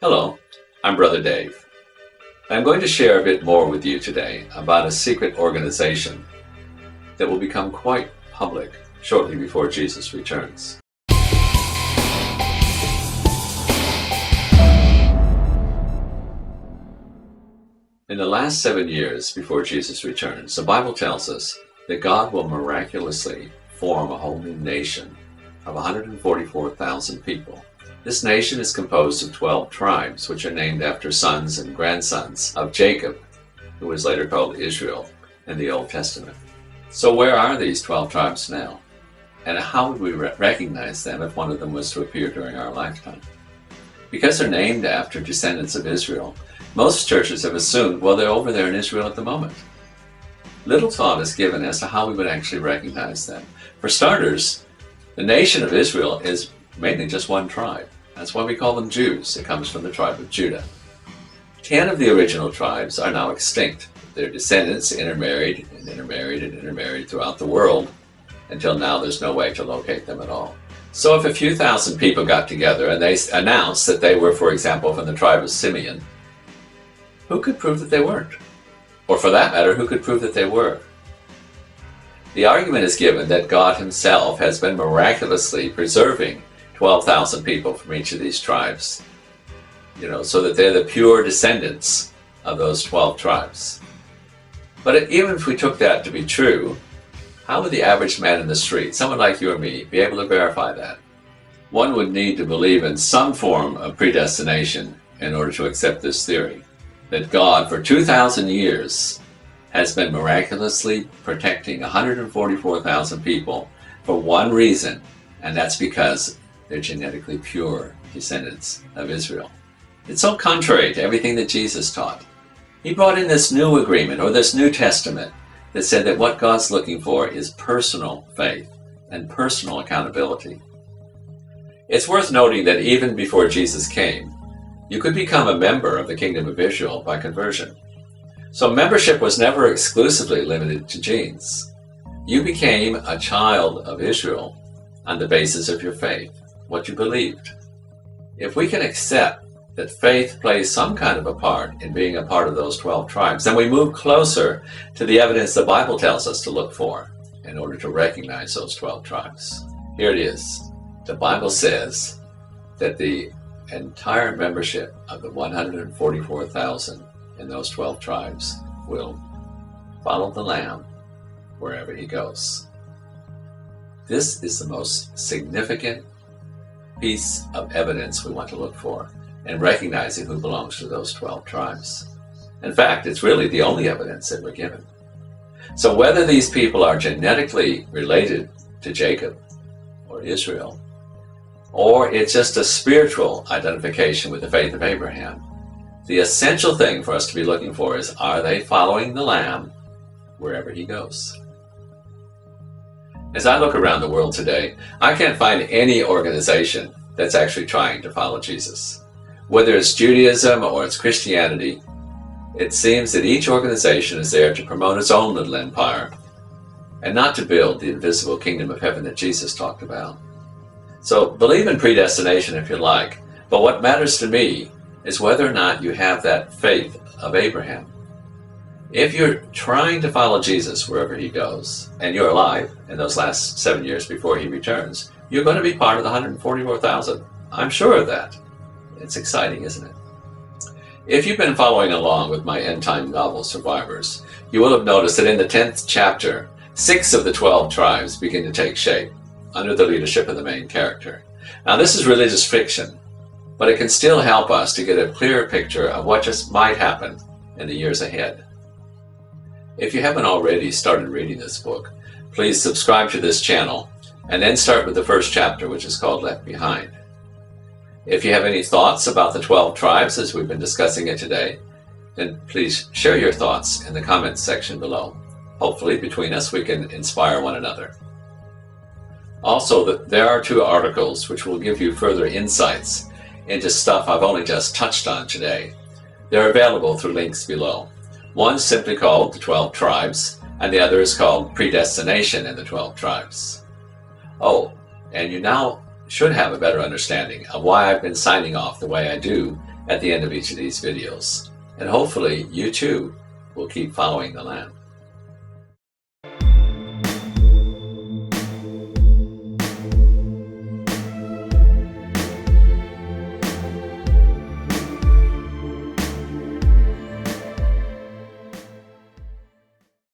Hello, I'm Brother Dave. I'm going to share a bit more with you today about a secret organization that will become quite public shortly before Jesus returns. In the last 7 years before Jesus returns, the Bible tells us that God will miraculously form a whole new nation of 144,000 people. This nation is composed of 12 tribes, which are named after sons and grandsons of Jacob, who was later called Israel in the Old Testament. So where are these 12 tribes now? And how would we recognize them if one of them was to appear during our lifetime? Because they're named after descendants of Israel, most churches have assumed, well, they're over there in Israel at the moment. Little thought is given as to how we would actually recognize them. For starters, the nation of Israel is mainly just one tribe. That's why we call them Jews. It comes from the tribe of Judah. 10 of the original tribes are now extinct. Their descendants intermarried and intermarried and intermarried throughout the world until now there's no way to locate them at all. So if a few thousand people got together and they announced that they were, for example, from the tribe of Simeon, who could prove that they weren't? Or for that matter, who could prove that they were? The argument is given that God himself has been miraculously preserving 12,000 people from each of these tribes, so that they're the pure descendants of those 12 tribes. But even if we took that to be true, how would the average man in the street, someone like you or me, be able to verify that? One would need to believe in some form of predestination in order to accept this theory, that God for 2,000 years has been miraculously protecting 144,000 people for one reason, and that's because they're genetically pure descendants of Israel. It's so contrary to everything that Jesus taught. He brought in this new agreement, or this New Testament, that said that what God's looking for is personal faith and personal accountability. It's worth noting that even before Jesus came, you could become a member of the Kingdom of Israel by conversion. So membership was never exclusively limited to genes. You became a child of Israel on the basis of your faith, what you believed. If we can accept that faith plays some kind of a part in being a part of those 12 tribes, then we move closer to the evidence the Bible tells us to look for in order to recognize those 12 tribes. Here it is. The Bible says that the entire membership of the 144,000 in those 12 tribes will follow the Lamb wherever he goes. This is the most significant piece of evidence we want to look for in recognizing who belongs to those 12 tribes. In fact, it's really the only evidence that we're given. So whether these people are genetically related to Jacob or Israel, or it's just a spiritual identification with the faith of Abraham, the essential thing for us to be looking for is, are they following the Lamb wherever he goes? As I look around the world today, I can't find any organization that's actually trying to follow Jesus. Whether it's Judaism or it's Christianity, it seems that each organization is there to promote its own little empire and not to build the invisible kingdom of heaven that Jesus talked about. So believe in predestination if you like, but what matters to me is whether or not you have that faith of Abraham. If you're trying to follow Jesus wherever he goes, and you're alive in those last 7 years before he returns, you're going to be part of the 144,000. I'm sure of that. It's exciting, isn't it? If you've been following along with my end-time novel, Survivors, you will have noticed that in the 10th chapter, 6 of the 12 tribes begin to take shape under the leadership of the main character. Now, this is religious fiction, but it can still help us to get a clearer picture of what just might happen in the years ahead. If you haven't already started reading this book, please subscribe to this channel and then start with the first chapter, which is called Left Behind. If you have any thoughts about the 12 tribes as we've been discussing it today, then please share your thoughts in the comments section below. Hopefully between us we can inspire one another. Also, there are 2 articles which will give you further insights into stuff I've only just touched on today. They're available through links below. One's simply called The 12 Tribes, and the other is called Predestination in the 12 Tribes. Oh, and you now should have a better understanding of why I've been signing off the way I do at the end of each of these videos. And hopefully you too will keep following the Lamb.